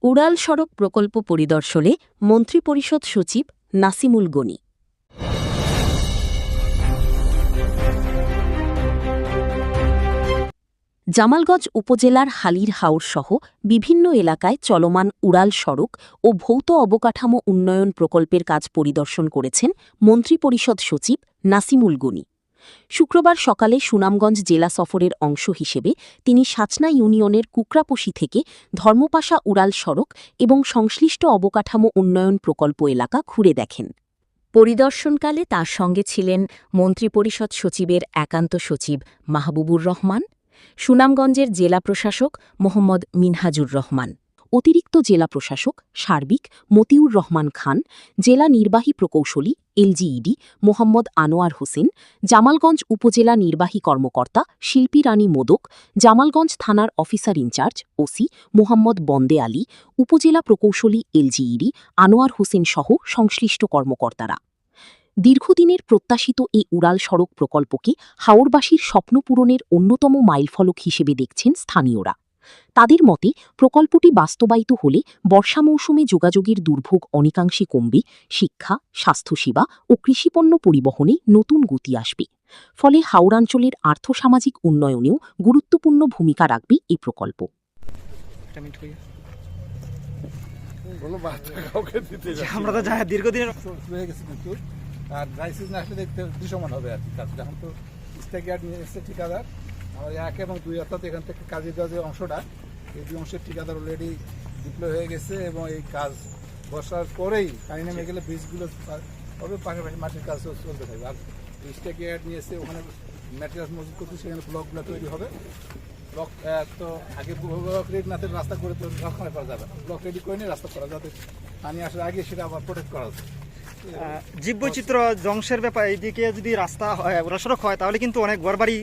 উড়াল সড়ক প্রকল্প পরিদর্শনে মন্ত্রিপরিষদ সচিব নাসিমুল গনি। জামালগঞ্জ উপজেলার হালির হাওর সহ বিভিন্ন এলাকায় চলমান উড়াল সড়ক ও ভৌত অবকাঠামো উন্নয়ন প্রকল্পের কাজ পরিদর্শন করেছেন মন্ত্রিপরিষদ সচিব নাসিমুল গনি। শুক্রবার সকালে সুনামগঞ্জ জেলা সফরের অংশ হিসেবে তিনি সাচনা ইউনিয়নের কুকরাপশি থেকে ধর্মপাশা উড়াল সড়ক এবং সংশ্লিষ্ট অবকাঠামো উন্নয়ন প্রকল্প এলাকা ঘুরে দেখেন। পরিদর্শনকালে তার সঙ্গে ছিলেন মন্ত্রিপরিষদ সচিবের একান্ত সচিব মাহবুবুর রহমান, সুনামগঞ্জের জেলা প্রশাসক মোহাম্মদ মিনহাজুর রহমান, অতিরিক্ত জেলা প্রশাসক সার্বিক মতিউর রহমান খান, জেলা নির্বাহী প্রকৌশলী এলজিইডি মোহাম্মদ আনোয়ার হোসেন, জামালগঞ্জ উপজেলা নির্বাহী কর্মকর্তা শিল্পী রানী মোদক, জামালগঞ্জ থানার অফিসার ইনচার্জ ওসি মোহাম্মদ বন্দে আলী, উপজেলা প্রকৌশলী এলজিইডি আনোয়ার হোসেন সহ সংশ্লিষ্ট কর্মকর্তারা। দীর্ঘদিনের প্রত্যাশিত এই উড়াল সড়ক প্রকল্পকে হাওরবাসীর স্বপ্ন পূরণের অন্যতম মাইলফলক হিসেবে দেখছেন স্থানীয়রা। তাদের মতে প্রকল্পটি বাস্তবায়িত হলে বর্ষা মৌসুমে যোগাযোগের দুর্ভোগ অনেকাংশে কমবে, শিক্ষা, স্বাস্থ্যসেবা ও কৃষিপণ্য পরিবহনে নতুন গতি আসবে। ফলে হাওড়াঞ্চলের আর্থসামাজিক উন্নয়নেও গুরুত্বপূর্ণ ভূমিকা রাখবে এই প্রকল্প। আমরা তো যাই দীর্ঘদিনের আর ড্রাই সিজন আসলে দেখতে দৃশ্যমান হবে আর কি কাজ। এখন তো স্টেকইয়ার্ড নিয়ে এসেছে ঠিকাদার, আমাদের 1 এবং 2 অর্থাৎ এখান থেকে কাজে দেওয়া যে অংশটা, এই 2 অংশের ঠিকাদার অলরেডি ডিপ্লয় হয়ে গেছে এবং এই কাজ বর্ষার পরেই পানি নেমে গেলে ব্রিজগুলো হবে, পাশাপাশি মাটির কাজ চলতে থাকবে। আর স্টেকইয়ার্ড নিয়ে এসে ওখানে ম্যাটেরিয়ালস মজুত করতে, সেখানে ব্লকগুলো তৈরি হবে। ব্লক তো আগে ব্লক রেডি না রাস্তা করে তো রক্ষণা করা যাবে না, ব্লক রেডি করে নিয়ে রাস্তা করা যাতে পানি আসার আগে সেটা আবার প্রোটেক্ট করা যাবে। জীববৈচিত্র্য ধ্বংসের ব্যাপারে এইদিকে যদি রাস্তা হয়, সড়ক হয়, তাহলে কিন্তু অনেক ঘরবাড়ি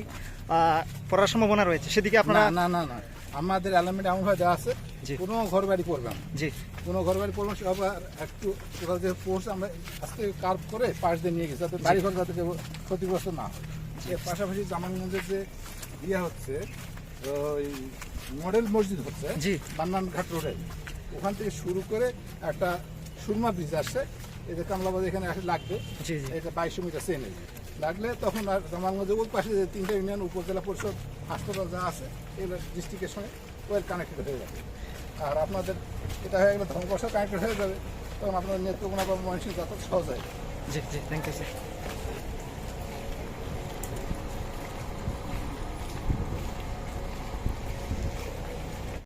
পড়ার সম্ভাবনা রয়েছে। সেদিকে আপনারা না না না, আমাদের এলামেন্ট এমনভাবে দেওয়া আছে কোনো ঘর বাড়ি পড়বে না, জি কোনো ঘর বাড়ি পড়বে সে আবার একটু কোথাও যে পোস্ট আমরা আজকে কার্ভ করে পাশ দিয়ে নিয়ে গেছি যাতে বাড়ি ঘর যাতে কেউ ক্ষতিগ্রস্ত না হয়। এর পাশাপাশি জামালগঞ্জের যে ইয়ে হচ্ছে ওই মডেল মসজিদ হচ্ছে জি বান্নানঘাট রোডে, ওখান থেকে শুরু করে একটা সুরমা ব্রিজ আসছে, এই যে কামলাবাদ এখানে আসে লাগবে, এটা 2200 মিটার চেনে লাগলে তখন আর জামালগঞ্জের ওই পাশে যে 3টা ইউনিয়ন উপজেলা পরিষদ হাসপাতাল যা আছে এগুলো ডিস্ট্রিক্টের সঙ্গে ওয়েল কানেক্টেড হয়ে যাবে। আর আপনাদের এটা হয়ে গেলে ধর্মপাশা কানেক্টেড হয়ে যাবে, তখন আপনার নেত্রকোনা বা ময়মনসিংহ যাতায়াত সহজ হয়। জি জি, থ্যাংক ইউ স্যার।